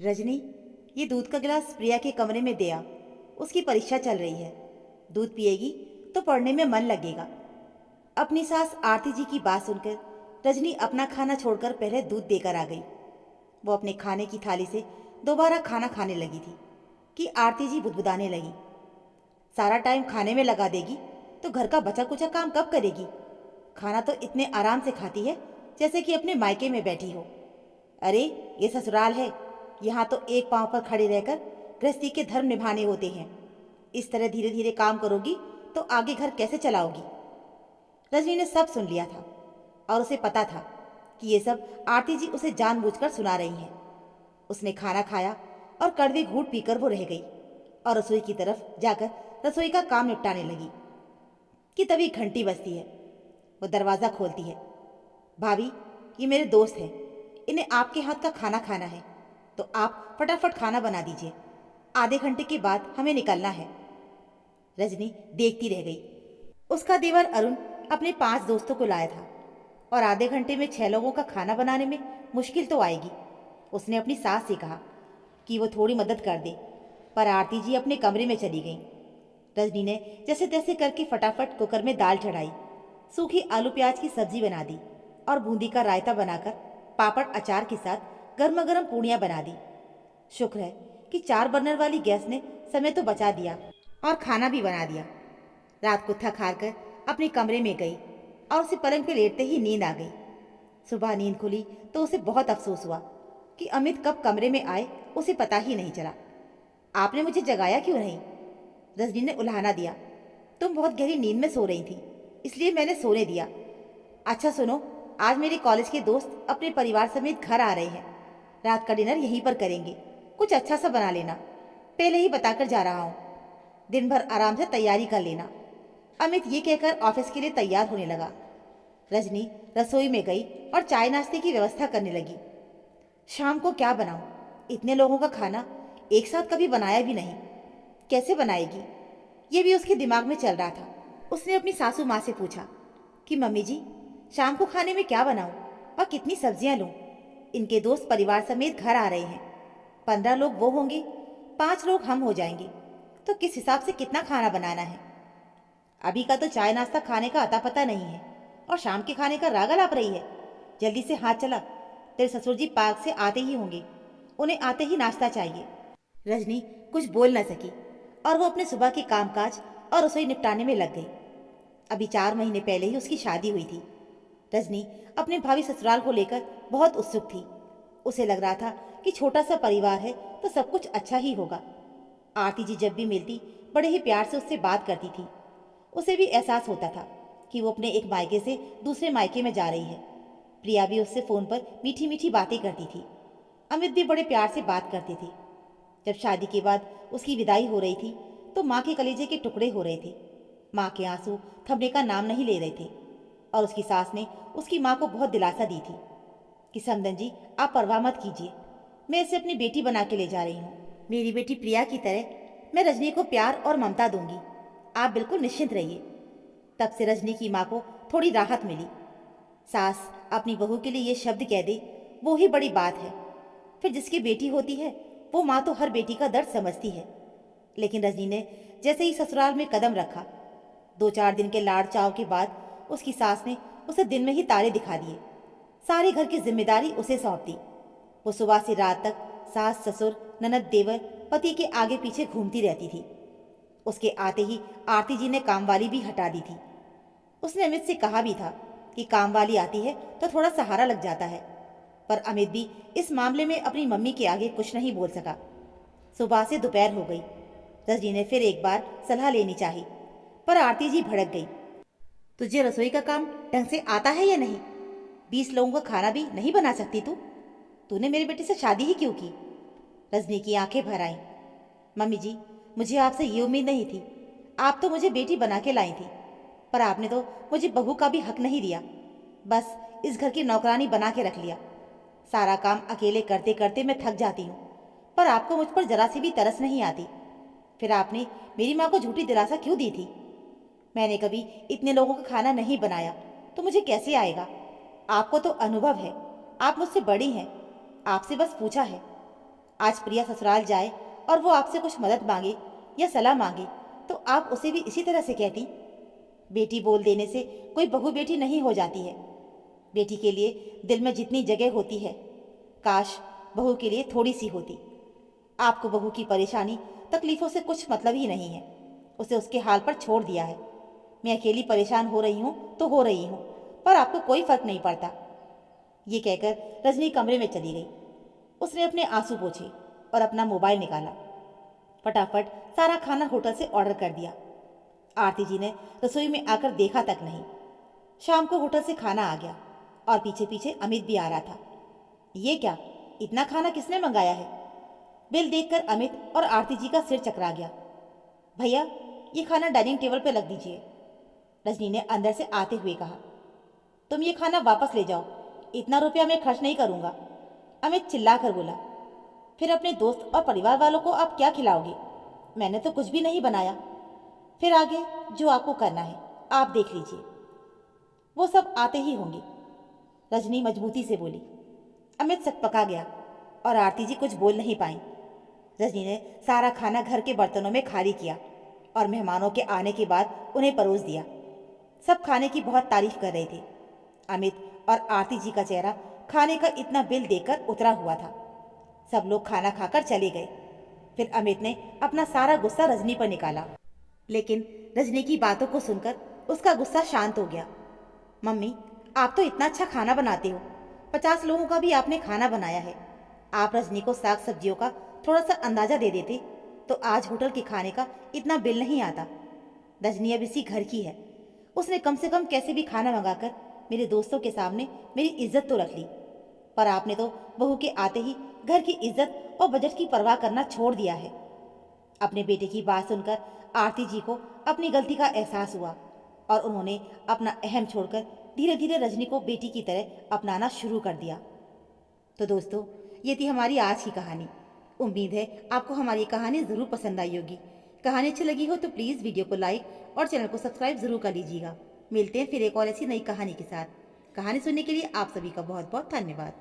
रजनी, ये दूध का गिलास प्रिया के कमरे में दे आ। उसकी परीक्षा चल रही है। दूध पिएगी तो पढ़ने में मन लगेगा। अपनी सास आरती जी की बात सुनकर रजनी अपना खाना छोड़कर पहले दूध देकर आ गई। वो अपने खाने की थाली से दोबारा खाना खाने लगी थी कि आरती जी बुदबुदाने लगी। सारा टाइम खाने में लगा देगी तो घर का बचा कुचा काम कब करेगी? खाना तो इतने आराम से खाती है जैसे कि अपने मायके में बैठी हो। अरे, ये ससुराल है। यहाँ तो एक पांव पर खड़े रहकर गृहस्थी के धर्म निभाने होते हैं। इस तरह धीरे धीरे काम करोगी तो आगे घर कैसे चलाओगी? रजनी ने सब सुन लिया था और उसे पता था कि ये सब आरती जी उसे जानबूझकर सुना रही हैं। उसने खाना खाया और कड़वी घूंट पीकर वो रह गई और रसोई की तरफ जाकर रसोई का काम निपटाने लगी कि तभी घंटी बजती है। वो दरवाज़ा खोलती है। भाभी, ये मेरे दोस्त हैं। इन्हें आपके हाथ का खाना खाना है तो आप फटाफट खाना बना दीजिए। आधे घंटे के बाद हमें निकलना है। रजनी देखती रह गई। उसका देवर अरुण अपने 5 दोस्तों को लाया था और आधे घंटे में 6 लोगों का खाना बनाने में मुश्किल तो आएगी। उसने अपनी सास से कहा कि वो थोड़ी मदद कर दे, पर आरती जी अपने कमरे में चली गईं। रजनी ने जैसे तैसे करके फटाफट कुकर में दाल चढ़ाई, सूखी आलू प्याज की सब्जी बना दी और बूंदी का रायता बनाकर पापड़ अचार के साथ गर्मा गर्म पूड़ियाँ बना दी। शुक्र है कि 4 बर्नर वाली गैस ने समय तो बचा दिया और खाना भी बना दिया। रात को थक हार कर अपने कमरे में गई और उसे पलंग पे लेटते ही नींद आ गई। सुबह नींद खुली तो उसे बहुत अफसोस हुआ कि अमित कब कमरे में आए उसे पता ही नहीं चला। आपने मुझे जगाया क्यों नहीं? रजनी ने उल्हाना दिया। तुम बहुत गहरी नींद में सो रही थी, इसलिए मैंने सोने दिया। अच्छा सुनो, आज मेरे कॉलेज के दोस्त अपने परिवार समेत घर आ रहे हैं। रात का डिनर यहीं पर करेंगे। कुछ अच्छा सा बना लेना। पहले ही बताकर जा रहा हूँ। दिन भर आराम से तैयारी कर लेना। अमित ये कहकर ऑफिस के लिए तैयार होने लगा। रजनी रसोई में गई और चाय नाश्ते की व्यवस्था करने लगी। शाम को क्या बनाऊं? इतने लोगों का खाना एक साथ कभी बनाया भी नहीं। कैसे बनाएगी? ये भी उसके दिमाग में चल रहा था। उसने अपनी सासू माँ से पूछा कि मम्मी जी, शाम को खाने में क्या बनाऊं और कितनी सब्जियां लूं? इनके दोस्त परिवार समेत घर आ रहे हैं। 15 लोग वो होंगे, 5 लोग हम हो जाएंगे, तो किस हिसाब से कितना खाना बनाना है? अभी का तो चाय नाश्ता खाने का अता पता नहीं है और शाम के खाने का राग अलाप रही है। जल्दी से हाथ चला। तेरे ससुर जी पार्क से आते ही होंगे। उन्हें आते ही नाश्ता चाहिए। रजनी कुछ बोल न सकी और वो अपने सुबह के कामकाज और रसोई निपटाने में लग गई। अभी 4 महीने पहले ही उसकी शादी हुई थी। रजनी अपने भावी ससुराल को लेकर बहुत उत्सुक थी। उसे लग रहा था कि छोटा सा परिवार है तो सब कुछ अच्छा ही होगा। आरती जी जब भी मिलती बड़े ही प्यार से उससे बात करती थी। उसे भी एहसास होता था कि वो अपने एक मायके से दूसरे मायके में जा रही है। प्रिया भी उससे फ़ोन पर मीठी मीठी बातें करती थी। अमित भी बड़े प्यार से बात करते थे। जब शादी के बाद उसकी विदाई हो रही थी तो माँ के कलेजे के टुकड़े हो रहे थे। माँ के आंसू थमने का नाम नहीं ले रहे थे और उसकी सास ने उसकी माँ को बहुत दिलासा दी थी कि समदन जी, आप परवाह मत कीजिए। मैं इसे अपनी बेटी बना के ले जा रही हूँ। मेरी बेटी प्रिया की तरह मैं रजनी को प्यार और ममता दूंगी। आप बिल्कुल निश्चिंत रहिए। तब से रजनी की माँ को थोड़ी राहत मिली। सास अपनी बहू के लिए ये शब्द कह दे, वो ही बड़ी बात है। फिर जिसकी बेटी होती है वो माँ तो हर बेटी का दर्द समझती है। लेकिन रजनी ने जैसे ही ससुराल में कदम रखा, 2-4 दिन के लाड़ चाव के बाद उसकी सास ने उसे दिन में ही तारे दिखा दिए। सारे घर की जिम्मेदारी उसे सौंप दी। वो सुबह से रात तक सास ससुर ननद देवर पति के आगे पीछे घूमती रहती थी। उसके आते ही आरती जी ने कामवाली भी हटा दी थी। उसने अमित से कहा भी था कि कामवाली आती है तो थोड़ा सहारा लग जाता है, पर अमित भी इस मामले में अपनी मम्मी के आगे कुछ नहीं बोल सका। सुबह से दोपहर हो गई। रजनी ने फिर एक बार सलाह लेनी चाही, पर आरती जी भड़क गई। तुझे रसोई का काम ढंग से आता है या नहीं? 20 लोगों का खाना भी नहीं बना सकती तू? तूने मेरे बेटे से शादी ही क्यों की? रजनी की आंखें भर आईं। मम्मी जी, मुझे आपसे ये उम्मीद नहीं थी। आप तो मुझे बेटी बना के लाई थी, पर आपने तो मुझे बहू का भी हक नहीं दिया। बस इस घर की नौकरानी बना के रख लिया। सारा काम अकेले करते करते मैं थक जाती हूँ, पर आपको मुझ पर जरा सी भी तरस नहीं आती। फिर आपने मेरी माँ को झूठी दिलासा क्यों दी थी? मैंने कभी इतने लोगों का खाना नहीं बनाया तो मुझे कैसे आएगा? आपको तो अनुभव है। आप मुझसे बड़ी हैं। आपसे बस पूछा है। आज प्रिया ससुराल जाए और वो आपसे कुछ मदद मांगे या सलाह मांगे तो आप उसे भी इसी तरह से कहती? बेटी बोल देने से कोई बहू बेटी नहीं हो जाती है। बेटी के लिए दिल में जितनी जगह होती है, काश बहू के लिए थोड़ी सी होती। आपको बहू की परेशानी तकलीफ़ों से कुछ मतलब ही नहीं है। उसे उसके हाल पर छोड़ दिया है। मैं अकेली परेशान हो रही हूँ तो हो रही हूँ, पर आपको कोई फर्क नहीं पड़ता। ये कहकर रजनी कमरे में चली गई। उसने अपने आंसू पोंछे और अपना मोबाइल निकाला। फटाफट सारा खाना होटल से ऑर्डर कर दिया। आरती जी ने रसोई में आकर देखा तक नहीं। शाम को होटल से खाना आ गया और पीछे पीछे अमित भी आ रहा था। ये क्या, इतना खाना किसने मंगाया है? बिल देखकर अमित और आरती जी का सिर चकरा गया। भैया, ये खाना डाइनिंग टेबल पर रख दीजिए, रजनी ने अंदर से आते हुए कहा। तुम ये खाना वापस ले जाओ, इतना रुपया मैं खर्च नहीं करूंगा, अमित चिल्लाकर बोला। फिर अपने दोस्त और परिवार वालों को आप क्या खिलाओगे? मैंने तो कुछ भी नहीं बनाया। फिर आगे जो आपको करना है आप देख लीजिए, वो सब आते ही होंगे, रजनी मजबूती से बोली। अमित सकपका गया और आरती जी कुछ बोल नहीं पाई। रजनी ने सारा खाना घर के बर्तनों में खाली किया और मेहमानों के आने के बाद उन्हें परोस दिया। सब खाने की बहुत तारीफ कर रहे थे। अमित और आरती जी का चेहरा खाने का इतना बिल देखकर उतरा हुआ था। सब लोग खाना खाकर चले गए। फिर अमित ने अपना सारा गुस्सा रजनी पर निकाला, लेकिन रजनी की बातों को सुनकर उसका गुस्सा शांत हो गया। मम्मी, आप तो इतना अच्छा खाना बनाते हो, 50 लोगों का भी आपने खाना बनाया है। आप रजनी को साग सब्जियों का थोड़ा सा अंदाजा दे देते तो आज होटल के खाने का इतना बिल नहीं आता। रजनी अब इसी घर की है, उसने कम से कम कैसे भी खाना मंगाकर मेरे दोस्तों के सामने मेरी इज्जत तो रख ली। पर आपने तो बहू के आते ही घर की इज्जत और बजट की परवाह करना छोड़ दिया है। अपने बेटे की बात सुनकर आरती जी को अपनी गलती का एहसास हुआ और उन्होंने अपना अहम छोड़कर धीरे धीरे रजनी को बेटी की तरह अपनाना शुरू कर दिया। तो दोस्तों, ये थी हमारी आज की कहानी। उम्मीद है आपको हमारी कहानी ज़रूर पसंद आई होगी। कहानी अच्छी लगी हो तो प्लीज़ वीडियो को लाइक और चैनल को सब्सक्राइब ज़रूर कर लीजिएगा। मिलते हैं फिर एक और ऐसी नई कहानी के साथ। कहानी सुनने के लिए आप सभी का बहुत बहुत धन्यवाद।